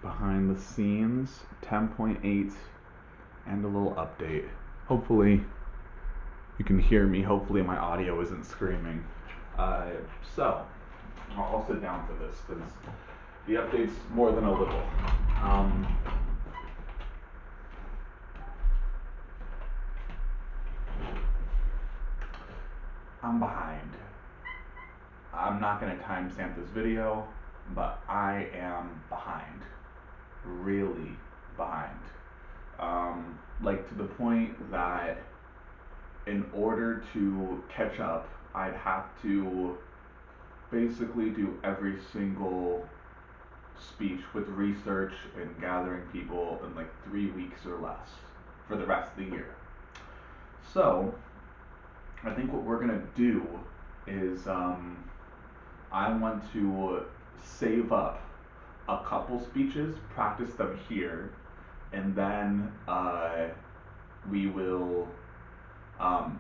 behind the scenes 10.8 and a little update. Hopefully you can hear me. Hopefully my audio isn't screaming. So I'll sit down for this because the update's more than a little. I'm behind. I'm not going to timestamp this video, but I am behind. Really behind. Like to the point that in order to catch up, I'd have to basically do every single speech with research and gathering people in like 3 weeks or less for the rest of the year. So I think what we're gonna do is I want to save up a couple speeches, practice them here, and then we will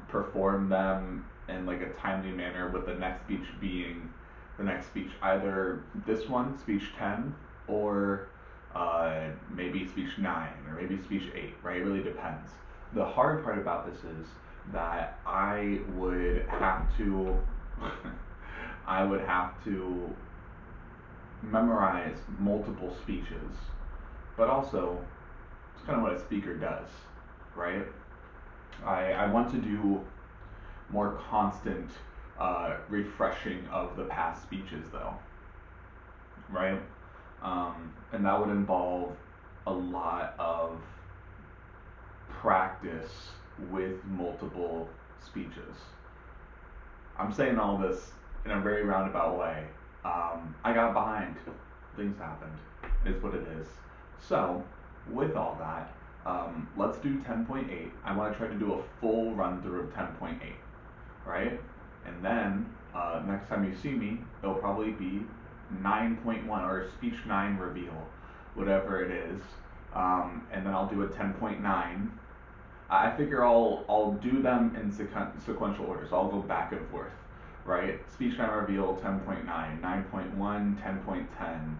perform them in like a timely manner, with the next speech being the next speech, either this one, speech 10, or maybe speech 9, or maybe speech 8, right? It really depends. The hard part about this is that I would have to I would have to memorize multiple speeches, but also it's kind of what a speaker does, right? I want to do more constant refreshing of the past speeches, though, right? And that would involve a lot of practice with multiple speeches. I'm saying all this in a very roundabout way. I got behind. Things happened. Is what it is. So, with all that, let's do 10.8. I want to try to do a full run through of 10.8, right? And then next time you see me, it'll probably be 9.1 or speech 9 reveal, whatever it is. And then I'll do a 10.9. I figure I'll do them in sequential order, so I'll go back and forth, right? Speech 9 reveal 10.9, 9.1, 10.10,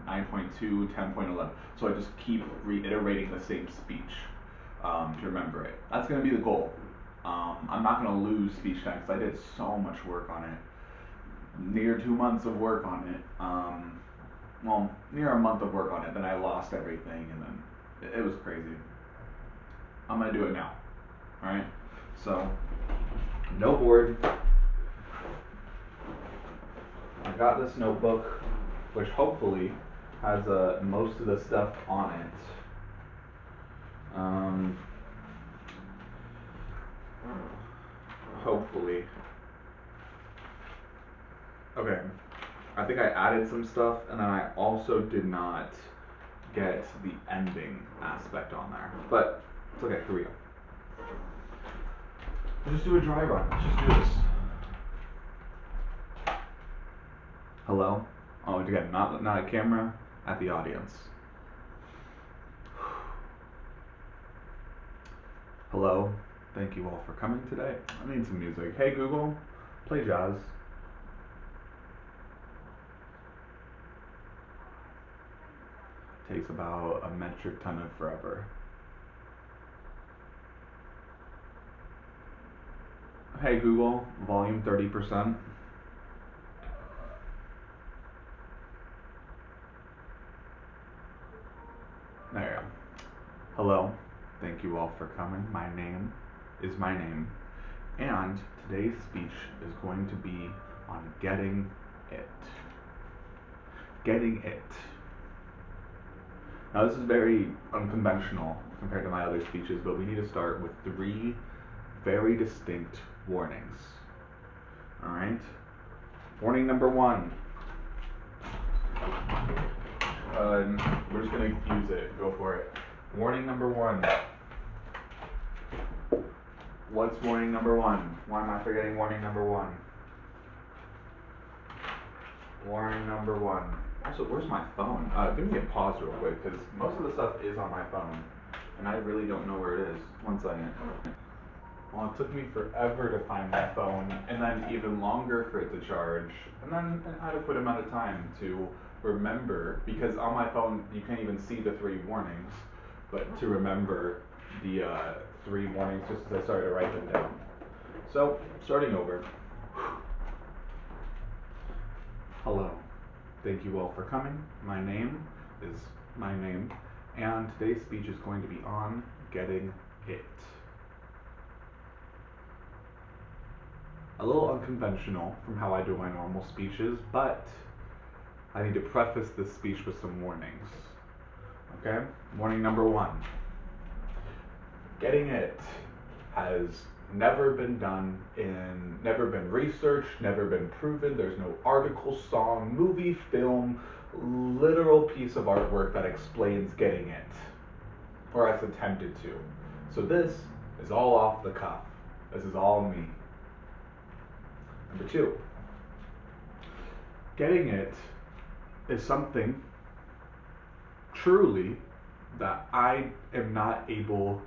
9.2, 10.11. So I just keep reiterating the same speech to remember it. That's going to be the goal. I'm not going to lose speech 10 because I did so much work on it. Near 2 months of work on it. Well, near a month of work on it. Then I lost everything, and then it was crazy. I'm going to do it now. Alright? So, no board. I got this notebook, which hopefully has most of the stuff on it. Hopefully. Okay. I think I added some stuff, and then I also did not get the ending aspect on there. But it's okay. Here we go. We'll just do a dry run. Let's just do this. Hello? Oh, again, not a camera, at the audience. Hello? Thank you all for coming today. I need some music. Hey Google, play jazz. Takes about a metric ton of forever. Hey Google, volume 30%. There you go. Hello, thank you all for coming. My name is my name, and today's speech is going to be on getting it. Getting it. Now this is very unconventional compared to my other speeches, but we need to start with 3 very distinct warnings. Alright? Warning number 1. We're just going to use it. Go for it. Warning number 1. What's warning number 1? Why am I forgetting warning number 1? Warning number 1. Also, where's my phone? Give me a pause real quick, because most of the stuff is on my phone, and I really don't know where it is. 1 second. Well, it took me forever to find my phone, and then even longer for it to charge, and then an adequate amount of time to remember, because on my phone you can't even see the 3 warnings, but to remember the 3 warnings just as I started to write them down. So, starting over. Hello. Thank you all for coming. My name is my name, and today's speech is going to be on getting it. A little unconventional from how I do my normal speeches, but I need to preface this speech with some warnings. Okay? Warning number 1. Getting it has never been done never been researched, never been proven. There's no article, song, movie, film, literal piece of artwork that explains getting it, or has attempted to. So this is all off the cuff. This is all me. Number 2. Getting it is something truly that I am not able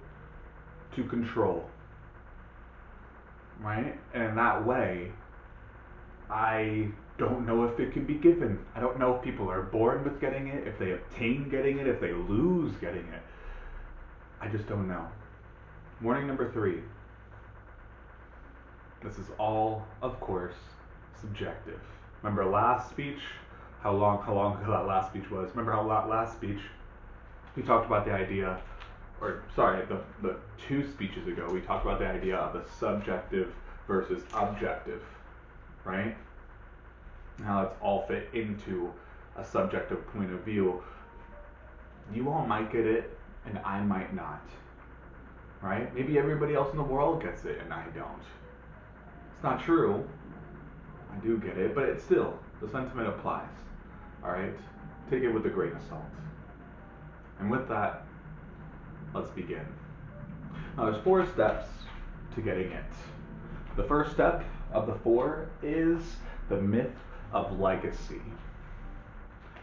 to control. Right? And in that way, I don't know if it can be given. I don't know if people are born with getting it, if they obtain getting it, if they lose getting it. I just don't know. Warning number 3. This is all, of course, subjective. Remember last speech? How long ago that last speech was? Remember how last speech we talked about the idea, or sorry, the 2 speeches ago, we talked about the idea of the subjective versus objective, right? And how it's all fit into a subjective point of view. You all might get it, and I might not, right? Maybe everybody else in the world gets it, and I don't. It's not true. I do get it, but it's still, the sentiment applies, all right? Take it with a grain of salt. And with that, let's begin. Now, there's 4 steps to getting it. The first step of the 4 is the myth of legacy.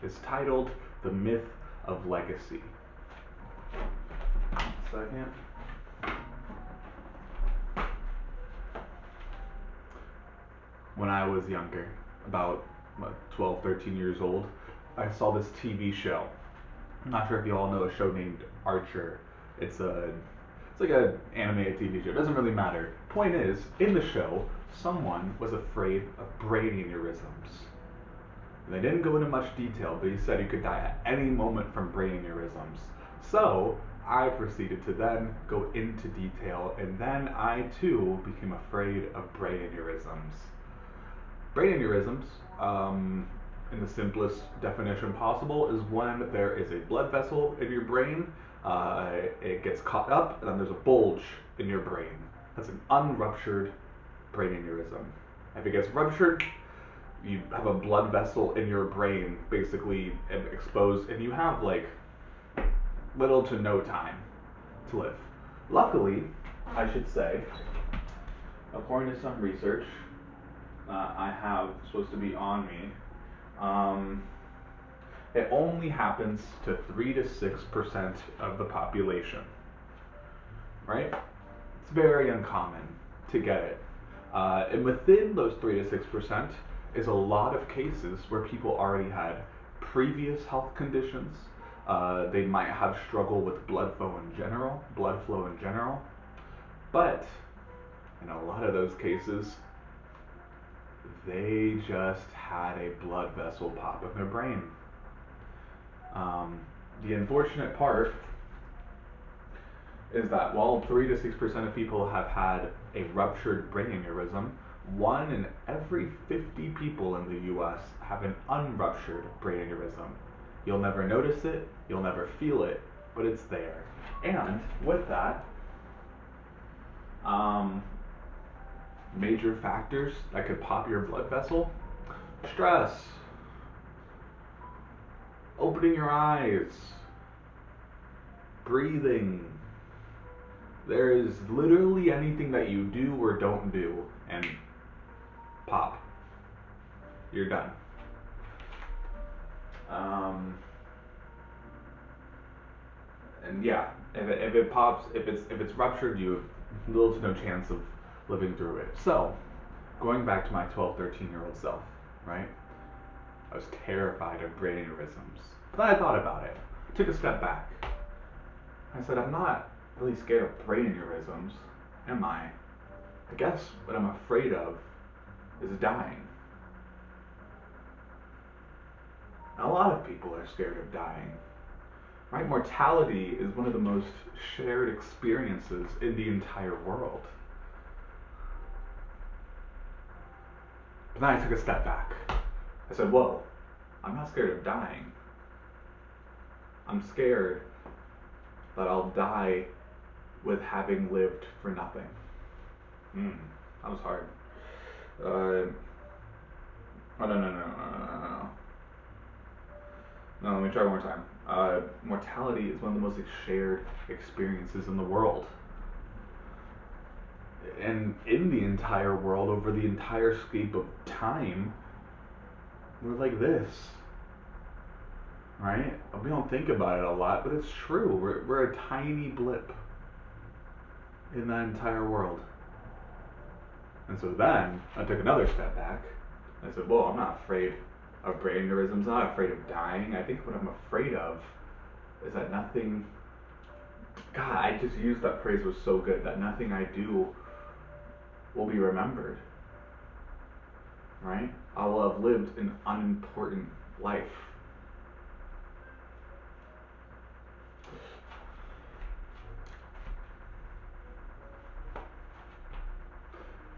It's titled The Myth of Legacy. Second. When I was younger, about 12, 13 years old, I saw this TV show. I'm not sure if you all know a show named Archer. It's like an animated TV show. It doesn't really matter. Point is, in the show, someone was afraid of brain aneurysms. And they didn't go into much detail, but he said you could die at any moment from brain aneurysms. So I proceeded to then go into detail, and then I too became afraid of brain aneurysms. Brain aneurysms, in the simplest definition possible, is when there is a blood vessel in your brain, it gets caught up, and then there's a bulge in your brain. That's an unruptured brain aneurysm. If it gets ruptured, you have a blood vessel in your brain basically exposed, and you have like little to no time to live. Luckily, I should say, according to some research I have supposed to be on me, it only happens to 3 to 6% of the population, right? It's very uncommon to get it. And within those 3 to 6% is a lot of cases where people already had previous health conditions. They might have struggled with blood flow in general, but in a lot of those cases, they just had a blood vessel pop in their brain. The unfortunate part is that while 3 to 6% of people have had a ruptured brain aneurysm, 1 in every 50 people in the US have an unruptured brain aneurysm. You'll never notice it, you'll never feel it, but it's there. And with that, major factors that could pop your blood vessel: stress, opening your eyes, breathing. There is literally anything that you do or don't do, and pop, you're done. And yeah, if it pops, if it's ruptured, you have little to no chance of living through it. So, going back to my 12, 13-year-old self, right? I was terrified of brain aneurysms. But then I thought about it, took a step back. I said, I'm not really scared of brain aneurysms, am I? I guess what I'm afraid of is dying. A lot of people are scared of dying. Right? Mortality is one of the most shared experiences in the entire world. But then I took a step back. I said, whoa, I'm not scared of dying. I'm scared that I'll die with having lived for nothing. That was hard. Oh, no. No, let me try one more time. Mortality is one of the most shared experiences in the world. And in the entire world, over the entire scope of time, we're like this. Right? We don't think about it a lot, but it's true. We're a tiny blip in that entire world. And so then I took another step back. I said, whoa, I'm not afraid of brain aneurysms. I'm not afraid of dying. I think what I'm afraid of is that nothing, God, I just used that phrase, was so good, that nothing I do will be remembered. Right? I will have lived an unimportant life.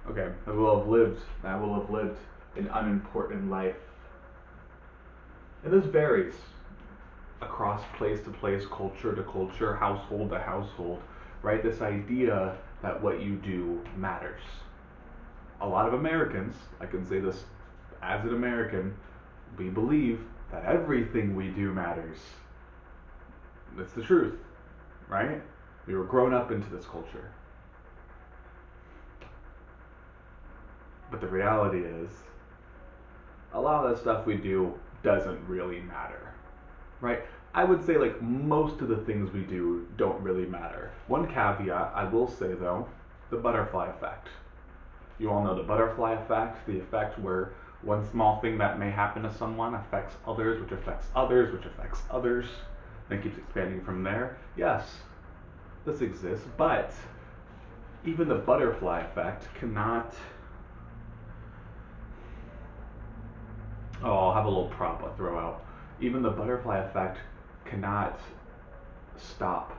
Okay, I will have lived an unimportant life. And this varies across place to place, culture to culture, household to household, right? This idea that what you do matters. A lot of Americans, I can say this as an American, we believe that everything we do matters. That's the truth, right? We were grown up into this culture. But the reality is, a lot of the stuff we do doesn't really matter, right? I would say like most of the things we do don't really matter. One caveat I will say though, the butterfly effect. You all know the butterfly effect, the effect where one small thing that may happen to someone affects others, which affects others, which affects others, then keeps expanding from there. Yes, this exists, but even the butterfly effect cannot... Oh, I'll have a little prop I'll throw out. Even the butterfly effect cannot stop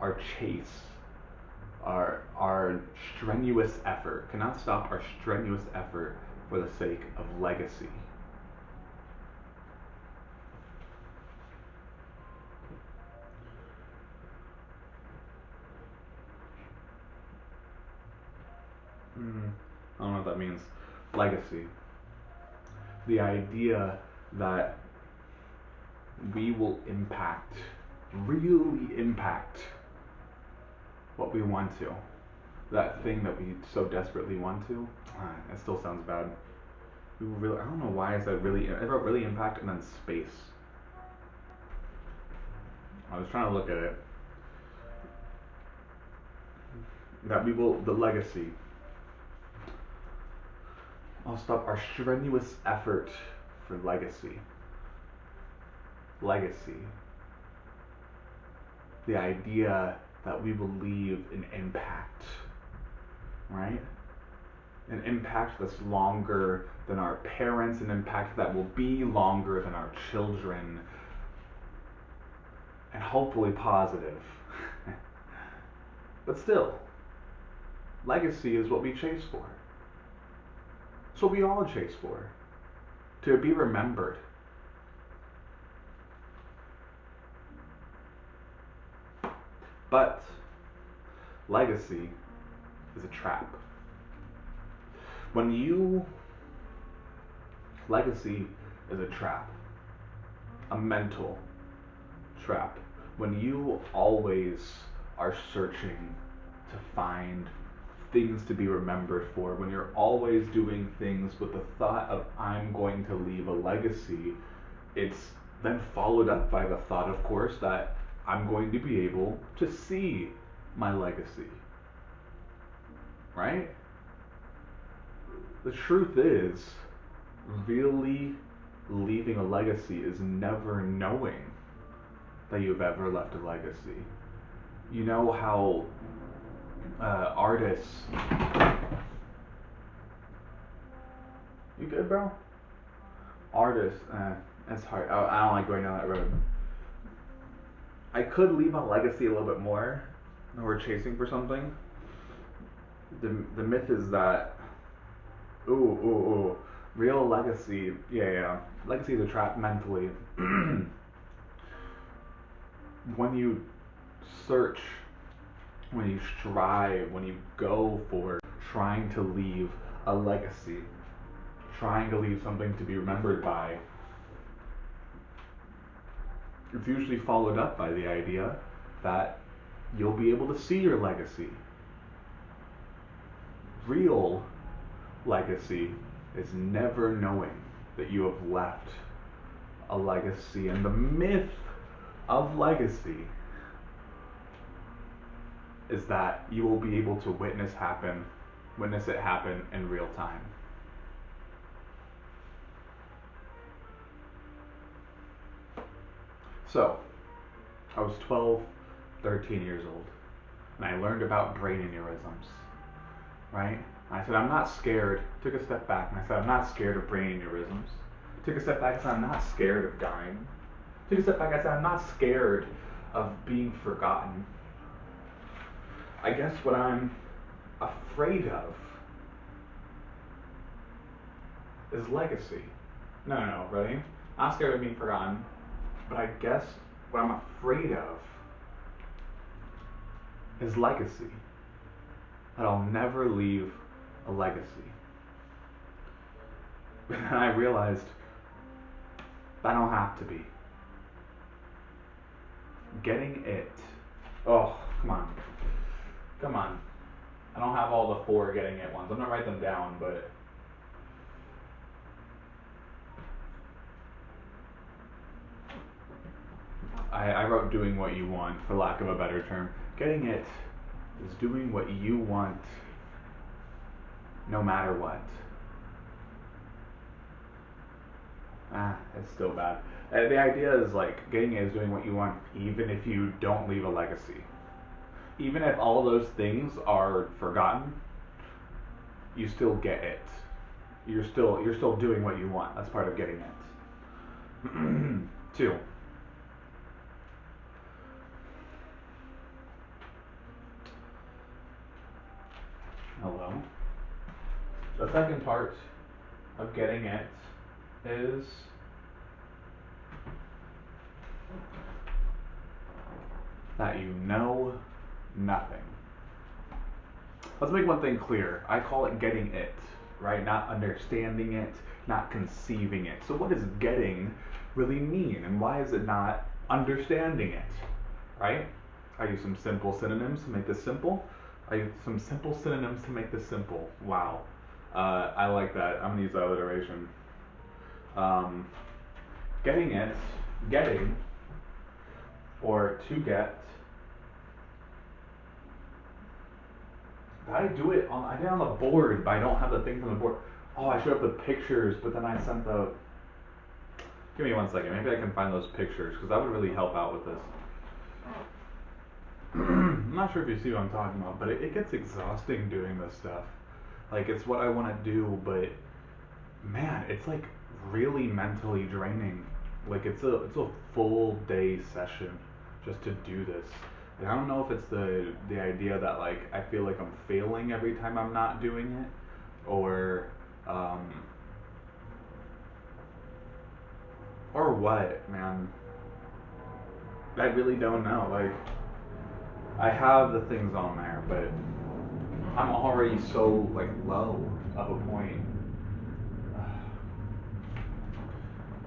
our chase, our strenuous effort, cannot stop our strenuous effort for the sake of legacy. I don't know what that means. Legacy. The idea that we will impact, really impact what we want to. That thing that we so desperately want to. That still sounds bad. We really, I don't know why I said really. I wrote really impact and then space. I was trying to look at it. That we will, the legacy. I'll stop our strenuous effort for legacy. Legacy. The idea that we will leave an impact, right? An impact that's longer than our parents, an impact that will be longer than our children, and hopefully positive. But still, legacy is what we chase for. It's what we all chase for. To be remembered. But legacy is a trap. Legacy is a trap. A mental trap. When you always are searching to find things to be remembered for, when you're always doing things with the thought of I'm going to leave a legacy, it's then followed up by the thought, of course, that I'm going to be able to see my legacy. Right? The truth is, really, leaving a legacy is never knowing that you've ever left a legacy. You know how artists. You good, bro? Artists, that's hard. I don't like going down that road. I could leave a legacy a little bit more, when we're chasing for something. The myth is that, ooh, real legacy, yeah. Legacy is a trap mentally. When you search, when you strive, when you go for trying to leave a legacy, trying to leave something to be remembered by, it's usually followed up by the idea that you'll be able to see your legacy. Real legacy is never knowing that you have left a legacy, and the myth of legacy is that you will be able to witness it happen in real time. So, I was 12, 13 years old, and I learned about brain aneurysms, right? I said, I'm not scared. Took a step back and I said, I'm not scared of brain aneurysms. Took a step back and said, I'm not scared of dying. Took a step back and I said, I'm not scared of being forgotten. I guess what I'm afraid of is legacy. No, ready? Not scared of being forgotten, but I guess what I'm afraid of is legacy. That I'll never leave a legacy. And I realized I don't have to be. Getting it. Oh, come on. I don't have all the 4 getting it ones. I'm gonna write them down, but I wrote doing what you want, for lack of a better term. Getting it is doing what you want no matter what. It's still bad. The idea is like, getting it is doing what you want even if you don't leave a legacy. Even if all those things are forgotten, you still get it. You're still doing what you want. That's part of getting it. 2. Hello. The second part of getting it is that you know nothing. Let's make one thing clear. I call it getting it, right? Not understanding it, not conceiving it. So what does getting really mean, and why is it not understanding it, right? I use some simple synonyms to make this simple. Wow. I like that. I'm gonna use that alliteration. Getting, or to get. I did it on the board, but I don't have the things on the board. Oh, I showed up the pictures, but then I sent the. Give me 1 second. Maybe I can find those pictures, because that would really help out with this. I'm not sure if you see what I'm talking about, but it gets exhausting doing this stuff. Like, it's what I want to do, but man, it's like really mentally draining. Like, it's a full day session just to do this. And I don't know if it's the idea that, like, I feel like I'm failing every time I'm not doing it, or what, man. I really don't know. Like, I have the things on there, but I'm already so, like, low of a point.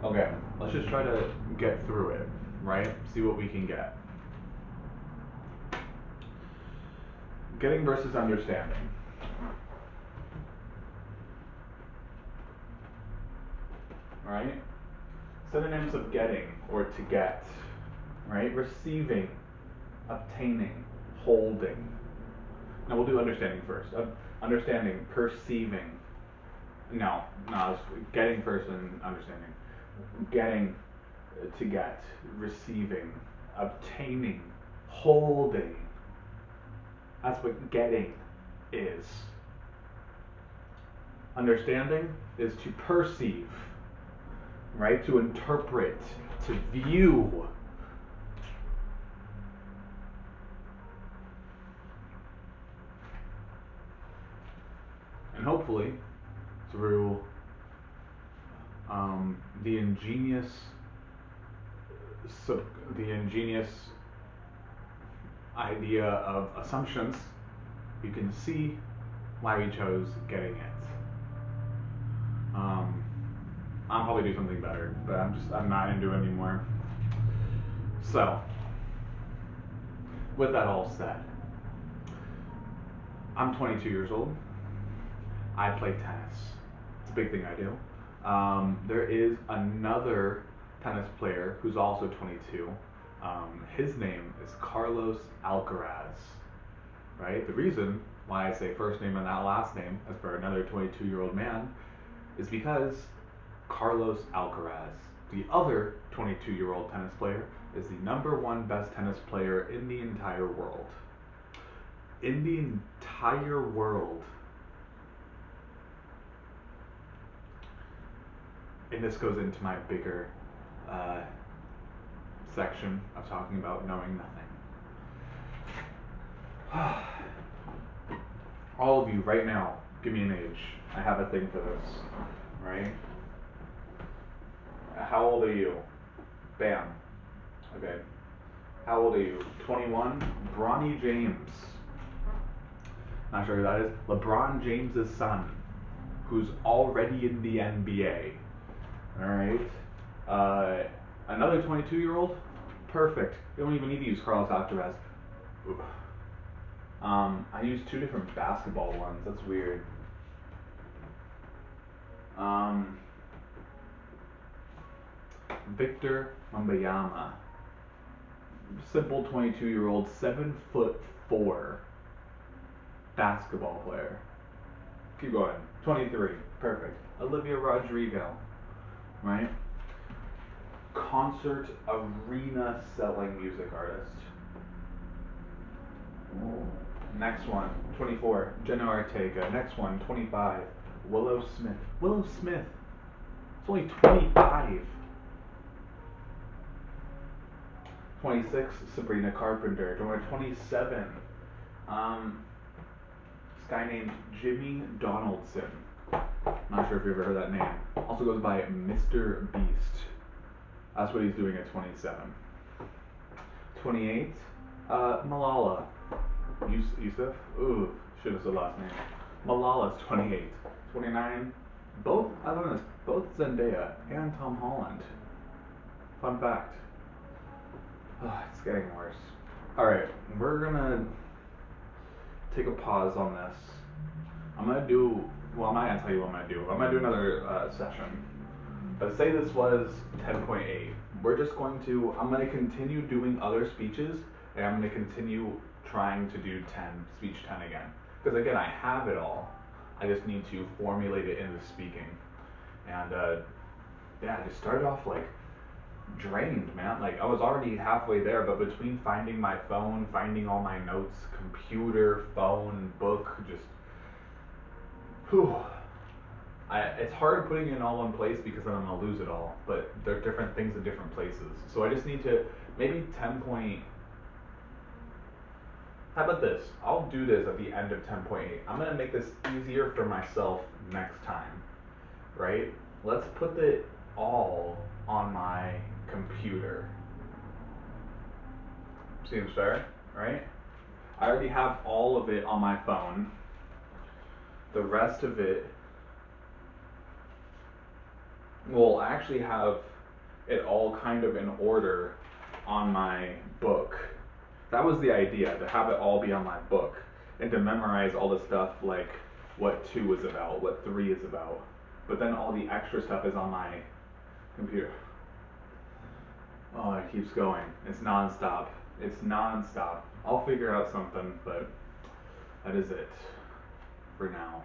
Okay, let's just try to get through it, right? See what we can get. Getting versus understanding. Right? Synonyms of getting, or to get. Right? Receiving, obtaining, holding. Now we'll do understanding first. Understanding, perceiving. No, it's getting first and understanding. getting to get, receiving, obtaining, holding. That's what getting is. Understanding is to perceive, right? To interpret, to view. And hopefully, through the ingenious idea of assumptions, you can see why we chose getting it. I'll probably do something better, but I'm not into it anymore. So, with that all said, I'm 22 years old. I play tennis. It's a big thing I do. There is another tennis player who's also 22. His name is Carlos Alcaraz. Right? The reason why I say first name and not last name, as for another 22-year-old man, is because Carlos Alcaraz, the other 22-year-old tennis player, is the #1 best tennis player in the entire world. In the entire world. And this goes into my bigger section of talking about knowing nothing. All of you right now, give me an age. I have a thing for this, right? How old are you? Bam. Okay. How old are you? 21? Bronny James. Not sure who that is. LeBron James' son, who's already in the NBA. Alright. Another 22-year-old? Perfect. You don't even need to use Carlos Alcaraz. I used 2 different basketball ones. That's weird. Victor Wembanyama. Simple 22-year-old, 7'4" basketball player. Keep going. 23. Perfect. Olivia Rodrigo. Right? Concert arena selling music artist. Next one, 24. Jenna Ortega. Next one, 25. Willow Smith. Willow Smith. It's only 25. 26. Sabrina Carpenter. 27. This guy named Jimmy Donaldson. Not sure if you've ever heard that name. Also goes by Mr. Beast. That's what he's doing at 27. 28. Malala. Yusuf? Ooh, should have said last name. Malala's 28. 29. Both Zendaya and Tom Holland. Fun fact. It's getting worse. Alright, we're gonna take a pause on this. I'm not gonna tell you what I'm gonna do. I'm gonna do another session. But say this was 10.8. I'm gonna continue doing other speeches, and I'm gonna continue trying to do speech 10 again. Because again, I have it all. I just need to formulate it into speaking. And I just started off like drained, man. Like I was already halfway there, but between finding my phone, finding all my notes, computer, phone, book, just it's hard putting it in all one place because then I'm gonna lose it all. But they're different things in different places. So I just need to maybe 10 point. How about this? I'll do this at the end of 10.8. I'm gonna make this easier for myself next time, right? Let's put it all on my computer. Seems fair, right? I already have all of it on my phone. The rest of it, well, I actually have it all kind of in order on my book. That was the idea, to have it all be on my book and to memorize all the stuff like what 2 is about, what 3 is about. But then all the extra stuff is on my computer. Oh, it keeps going. It's nonstop. It's nonstop. I'll figure out something, but that is it for now.